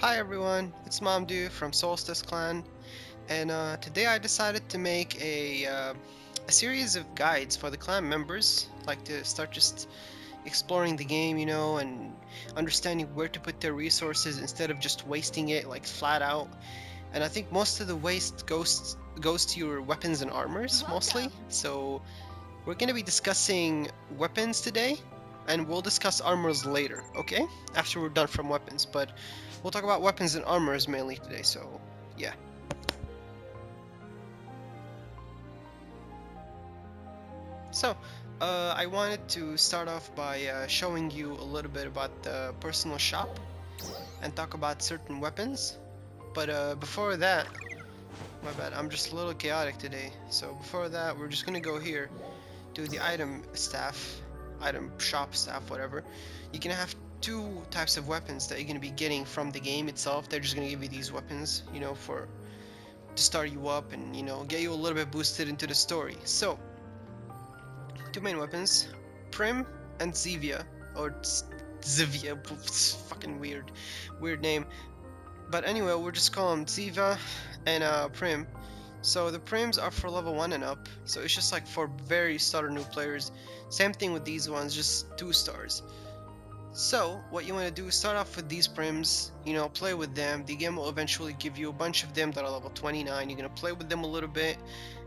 Hi everyone, it's Mamdu from Solstice Clan, and today I decided to make a series of guides for the clan members, like to start just exploring the game, and understanding where to put their resources instead of just wasting it like flat out. And I think most of the waste goes to your weapons and armors mostly. Welcome. So we're going to be discussing weapons today, and we'll discuss armors later, okay? After we're done from weapons, but we'll talk about weapons and armors mainly today, so yeah. So, I wanted to start off by showing you a little bit about the personal shop and talk about certain weapons. But before that, my bad, I'm just a little chaotic today. So before that, we're just gonna go here to the item shop staff, whatever. You can have two types of weapons that you're going to be getting from the game itself. They're just going to give you these weapons, for to start you up and get you a little bit boosted into the story. So two main weapons, Prim and Zevia, or Zevia. It's fucking weird name. But anyway, we'll just call them Ziva and Prim. So the prims are for level 1 and up, so it's just like for very starter new players. Same thing with these ones, just 2 stars. So what you want to do is start off with these prims, play with them. The game will eventually give you a bunch of them that are level 29. You're going to play with them a little bit,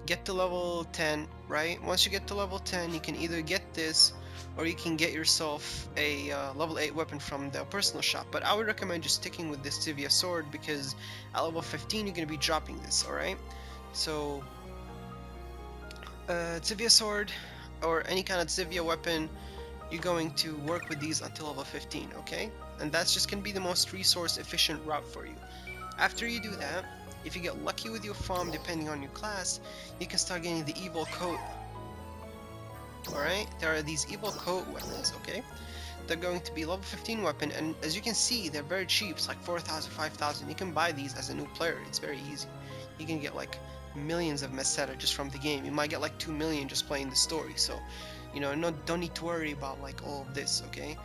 get to level 10, right? Once you get to level 10, you can either get this or you can get yourself a level 8 weapon from the personal shop. But I would recommend just sticking with this Tivia sword because at level 15 you're going to be dropping this, alright? So Tivia sword or any kind of Tivia weapon, you're going to work with these until level 15, okay? And that's just going to be the most resource efficient route for you. After you do that, if you get lucky with your farm, depending on your class, you can start getting the evil coat. Alright, there are these evil coat weapons, okay? They're going to be level 15 weapon, and as you can see, they're very cheap. It's like 4,000, 5,000. You can buy these as a new player. It's very easy. You can get like millions of meseta just from the game. You might get like 2 million just playing the story. So, no, don't need to worry about like all of this, okay?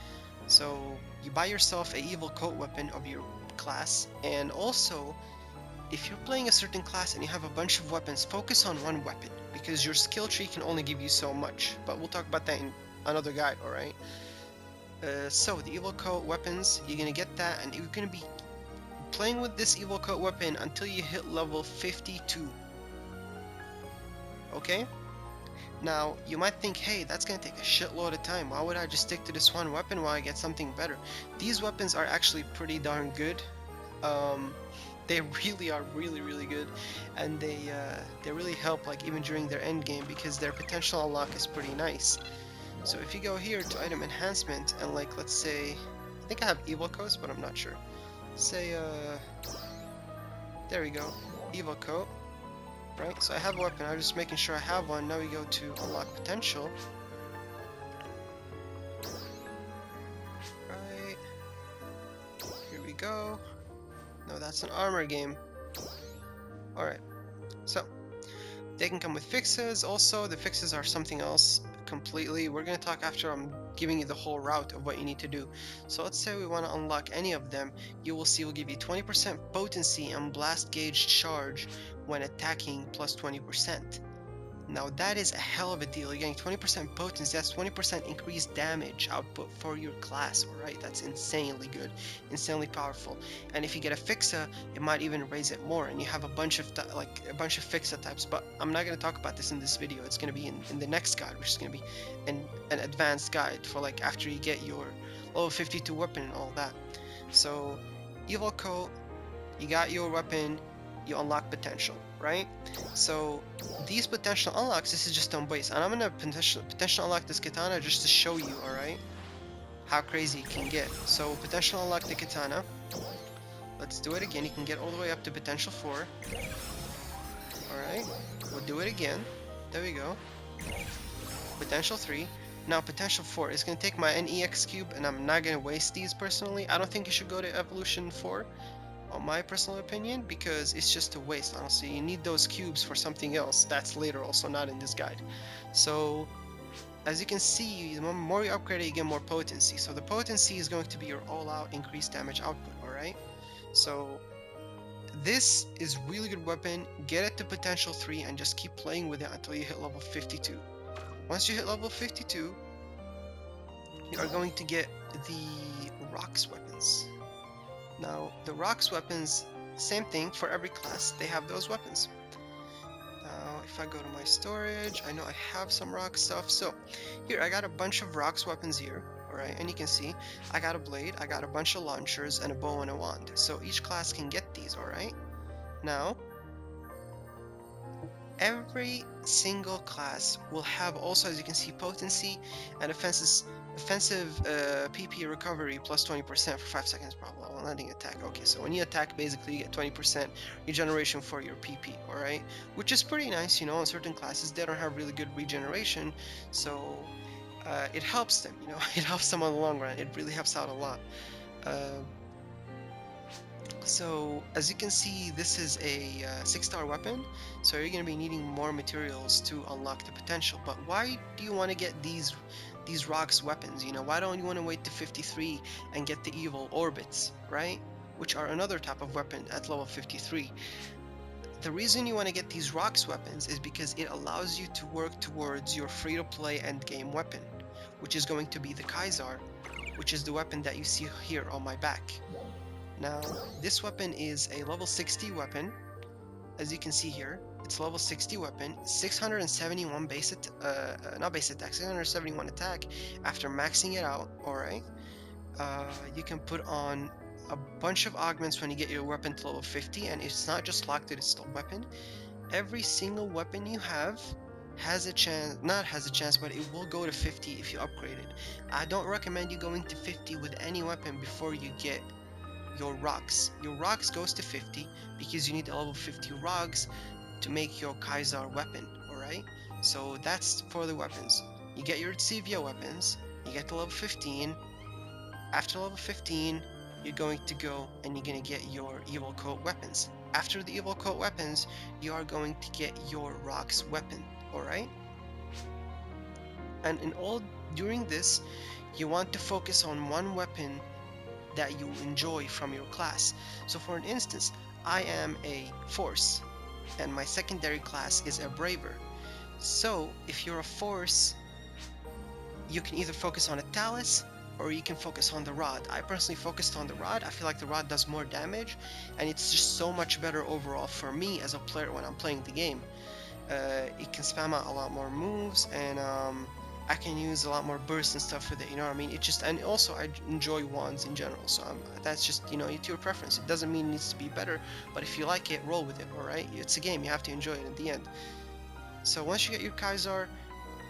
So you buy yourself a evil coat weapon of your class, and also if you're playing a certain class and you have a bunch of weapons, focus on one weapon because your skill tree can only give you so much. But we'll talk about that in another guide, alright? So the evil coat weapons, you're gonna get that, and you're gonna be playing with this evil coat weapon until you hit level 52. Okay? Now you might think, hey, that's gonna take a shitload of time. Why would I just stick to this one weapon while I get something better? These weapons are actually pretty darn good. Um, they really are really good, and they really help like even during their end game because their potential unlock is pretty nice. So if you go here to item enhancement and like let's say, I think I have evil coats, but I'm not sure. Say there we go, evil coat, right? So I have a weapon. I'm just making sure I have one. Now we go to unlock potential, right? Here we go. No, that's an armor game. All right. So they can come with fixes. Also, the fixes are something else completely. We're going to talk after I'm giving you the whole route of what you need to do. So let's say we want to unlock any of them. You will see will give you 20% potency and blast gauge charge when attacking plus 20%. Now that is a hell of a deal. You're getting 20% potency, that's 20% increased damage output for your class, alright? That's insanely good, insanely powerful. And if you get a fixa, it might even raise it more, and you have a bunch of a bunch of fixa types, but I'm not going to talk about this in this video. It's going to be in the next guide, which is going to be an advanced guide for like after you get your level 52 weapon and all that. So, Evil Coat, you got your weapon, you unlock potential, right? So these potential unlocks, this is just on base, and I'm gonna potential unlock this katana just to show you, all right, how crazy it can get. So potential unlock the katana. Let's do it again. You can get all the way up to potential 4. All right, we'll do it again. There we go. Potential 3. Now potential 4 is gonna take my NEX cube, and I'm not gonna waste these personally. I don't think you should go to evolution 4. On my personal opinion, because it's just a waste, honestly. You need those cubes for something else that's later also not in this guide. So as you can see, the more you upgrade it, you get more potency. So the potency is going to be your all-out increased damage output, alright? So this is really good weapon. Get it to potential 3 and just keep playing with it until you hit level 52. Once you hit level 52, you are going to get the rocks weapons. Now, the rocks weapons, same thing for every class, they have those weapons. Now, if I go to my storage, I know I have some rock stuff. So, here, I got a bunch of rocks weapons here, alright? And you can see, I got a blade, I got a bunch of launchers, and a bow and a wand. So, each class can get these, alright? Now, every single class will have also, as you can see, potency and offensive PP recovery plus 20% for 5 seconds probably while landing attack. Okay, so when you attack, basically you get 20% regeneration for your PP, alright? Which is pretty nice, you know, in certain classes they don't have really good regeneration, so it helps them, you know, it helps them on the long run, it really helps out a lot. Uh, so as you can see, this is a 6-star weapon, so you're going to be needing more materials to unlock the potential. But why do you want to get these rocks weapons? You know, why don't you want to wait to 53 and get the evil orbits, right? Which are another type of weapon at level 53. The reason you want to get these rocks weapons is because it allows you to work towards your free-to-play end game weapon, which is going to be the Kaiser, which is the weapon that you see here on my back. Now, this weapon is a level 60 weapon. As you can see here, it's level 60 weapon, 671 not base attack, 671 attack after maxing it out, alright? You can put on a bunch of augments when you get your weapon to level 50, and it's not just locked to this weapon. Every single weapon you have has a chance, not has a chance, but it will go to 50 if you upgrade it. I don't recommend you going to 50 with any weapon before you get your rocks. Your rocks goes to 50 because you need a level 50 rocks to make your Kaiser weapon, alright? So that's for the weapons. You get your Tsivia weapons, you get to level 15. After level 15, you're going to go and you're going to get your evil coat weapons. After the evil coat weapons, you are going to get your rocks weapon, alright? And in all during this, you want to focus on one weapon that you enjoy from your class. So for an instance, I am a force and my secondary class is a braver. So if you're a force, you can either focus on a talus or you can focus on the rod. I personally focused on the rod. I feel like the rod does more damage and it's just so much better overall for me as a player when I'm playing the game. It can spam out a lot more moves, and I can use a lot more bursts and stuff with it, you know what I mean? It just, and also I enjoy wands in general, so that's just, you know, it's your preference. It doesn't mean it needs to be better, but if you like it, roll with it, alright? It's a game, you have to enjoy it in the end. So once you get your Kaiser,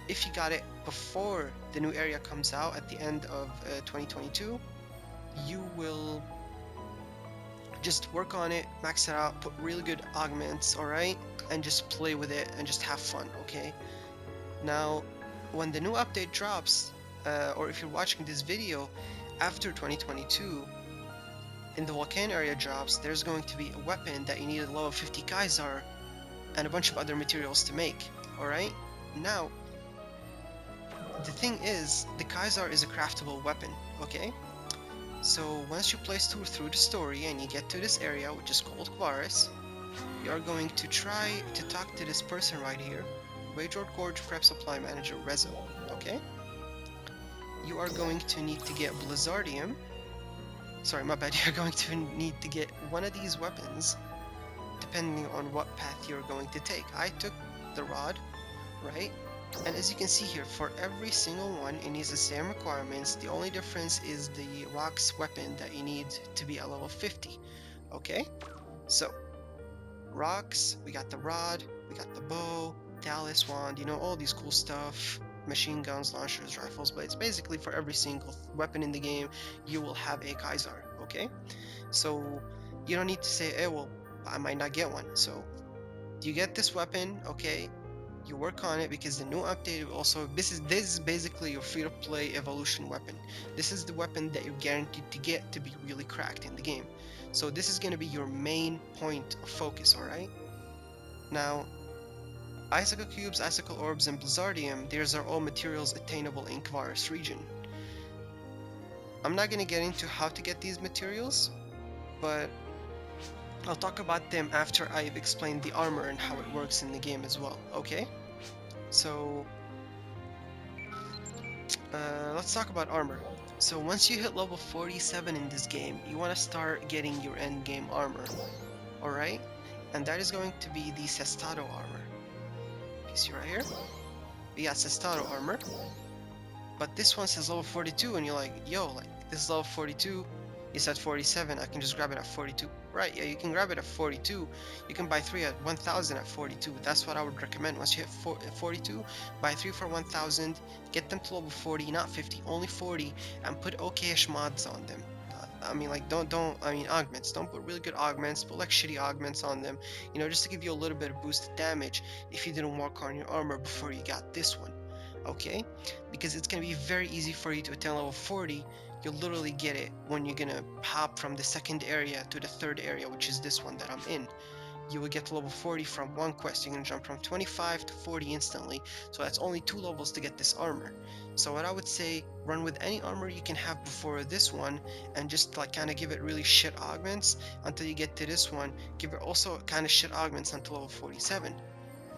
if you got it before the new area comes out at the end of 2022, you will just work on it, max it out, put really good augments, alright? And just play with it and just have fun, okay? Now, when the new update drops, or if you're watching this video after 2022, in the volcano area drops, there's going to be a weapon that you need a level 50 Kaiser and a bunch of other materials to make, alright? Now, the thing is, the Kaiser is a craftable weapon, okay? So once you play through the story and you get to this area, which is called Quares, you are going to try to talk to this person right here, Wageord Gorge Prep Supply Manager Rezo, okay? You are going to need to get Blizzardium. Sorry, my bad. You're going to need to get one of these weapons, depending on what path you're going to take. I took the rod, right? And as you can see here, for every single one, it needs the same requirements. The only difference is the rocks weapon that you need to be at level 50. Okay? So, rocks, we got the rod, we got the bow, talus, wand, you know, all these cool stuff. Machine guns, launchers, rifles, blades. Basically, for every single weapon in the game, you will have a Kaiser. Okay? So, you don't need to say, hey, well, I might not get one. So, you get this weapon, okay? You work on it because the new update also this is basically your free-to-play evolution weapon. This is the weapon that you're guaranteed to get to be really cracked in the game. So this is going to be your main point of focus, alright? Now, icicle cubes, icicle orbs, and blizzardium, these are all materials attainable in Kvaris region. I'm not going to get into how to get these materials, but I'll talk about them after I've explained the armor and how it works in the game as well, okay? So, let's talk about armor. So once you hit level 47 in this game, you want to start getting your end game armor, alright? And that is going to be the Cestado armor. You see right here? We got Cestado armor, but this one says level 42, and you're like, yo, like, this is level 42, it's at 47, I can just grab it at 42. Right, yeah, you can grab it at 42. You can buy 3 at 1000 at 42. That's what I would recommend. Once you hit 42, buy 3 for 1000, get them to level 40, not 50, only 40, and put okayish mods on them. I mean, like, I mean, augments. Don't put really good augments, put like shitty augments on them, you know, just to give you a little bit of boosted damage if you didn't work on your armor before you got this one, okay? Because it's gonna be very easy for you to attain level 40. You'll literally get it when you're gonna hop from the second area to the third area, which is this one that I'm in. You will get to level 40 from one quest. You can jump from 25 to 40 instantly, so that's only 2 levels to get this armor. So what I would say, run with any armor you can have before this one, and just like kind of give it really shit augments until you get to this one. Give it also kind of shit augments until level 47.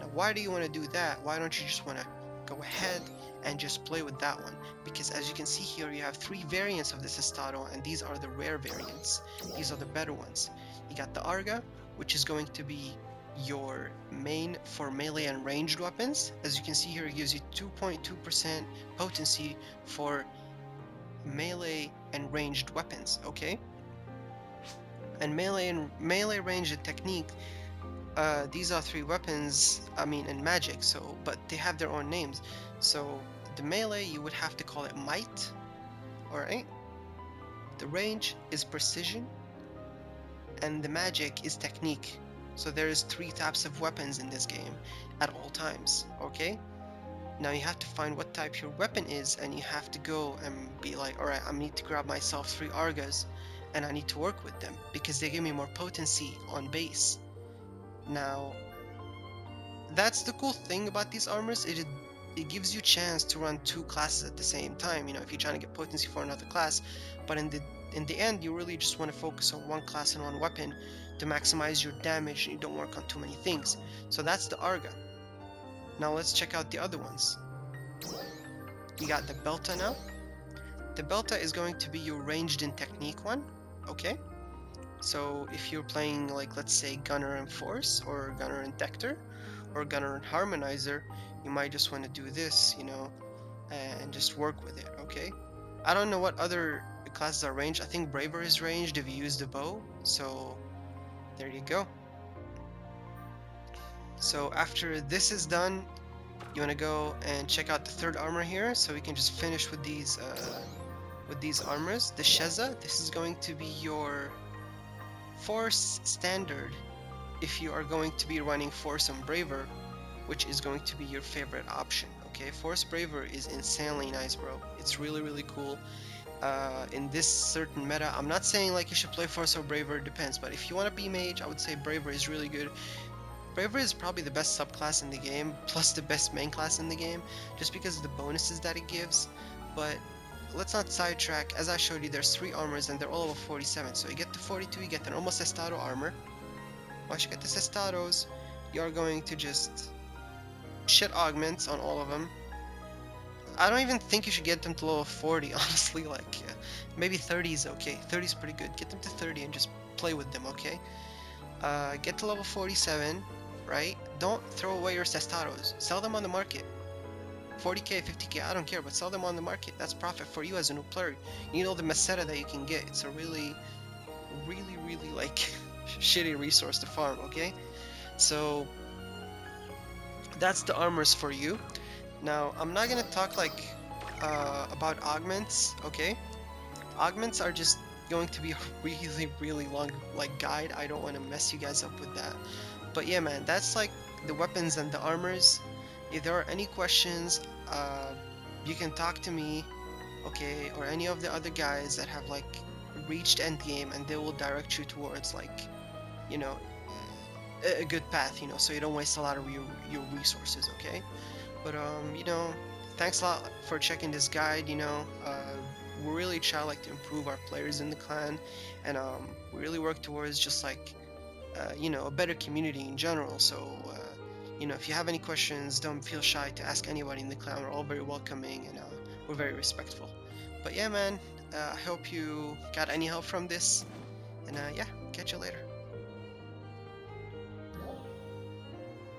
Now, why do you want to do that? Why don't you just want to go ahead and just play with that one? Because as you can see here, you have 3 variants of the Cestado, and these are the rare variants. These are the better ones. You got the Arga, which is going to be your main for melee and ranged weapons. As you can see here, it gives you 2.2% potency for melee and ranged weapons, okay? And melee range and technique, these are 3 weapons, I mean, in magic, so, but they have their own names. So the melee, you would have to call it might, alright? The range is precision, and the magic is technique. So there's 3 types of weapons in this game at all times, okay? Now you have to find what type your weapon is, and you have to go and be like, alright, I need to grab myself 3 Argas, and I need to work with them, because they give me more potency on base. Now, that's the cool thing about these armors. It gives you a chance to run 2 classes at the same time, you know, if you're trying to get potency for another class. But in the end, you really just want to focus on one class and one weapon to maximize your damage, and you don't work on too many things. So that's the Arga. Now let's check out the other ones. You got the Belta now. The Belta is going to be your ranged in technique one, okay? So if you're playing, like, let's say Gunner and Force, or Gunner and Dector, or Gunner and Harmonizer, you might just want to do this, you know, and just work with it, okay? I don't know what other classes are ranged. I think Braver is ranged if you use the bow, so there you go. So after this is done, you want to go and check out the third armor here, so we can just finish with these armors. The Sheza, this is going to be your Force standard if you are going to be running Force and Braver, which is going to be your favorite option, okay? Force Braver is insanely nice, bro. It's really cool. In this certain meta, I'm not saying like you should play Force or Braver, it depends, but if you want to be mage, I would say Braver is really good. Braver is probably the best subclass in the game, plus the best main class in the game, just because of the bonuses that it gives. But let's not sidetrack. As I showed you, there's 3 armors and they're all over 47. So you get to 42, you get an almost Estado armor. Once you get the Cestados, you're going to just shit augments on all of them. I don't even think you should get them to level 40, honestly. Like, maybe 30 is okay. 30 is pretty good. Get them to 30 and just play with them, okay? Get to level 47, right? Don't throw away your Cestados. Sell them on the market. 40k, 50k, I don't care, but sell them on the market. That's profit for you as a new player. You need all the Meseta that you can get. It's a really like shitty resource to farm, okay? So that's the armors for you. Now, I'm not gonna talk like about augments, okay? Augments are just going to be a really long like guide. I don't want to mess you guys up with that. But yeah, man, that's like the weapons and the armors. If there are any questions, you can talk to me, okay, or any of the other guys that have like reached endgame, and they will direct you towards, like, you know, a good path, you know, so you don't waste a lot of your resources, okay? But you know, thanks a lot for checking this guide. You know, we really try like to improve our players in the clan, and we really work towards just like you know, a better community in general. So, you know, if you have any questions, don't feel shy to ask anybody in the clan. We're all very welcoming and we're very respectful. But yeah, man, I hope you got any help from this. And yeah, catch you later.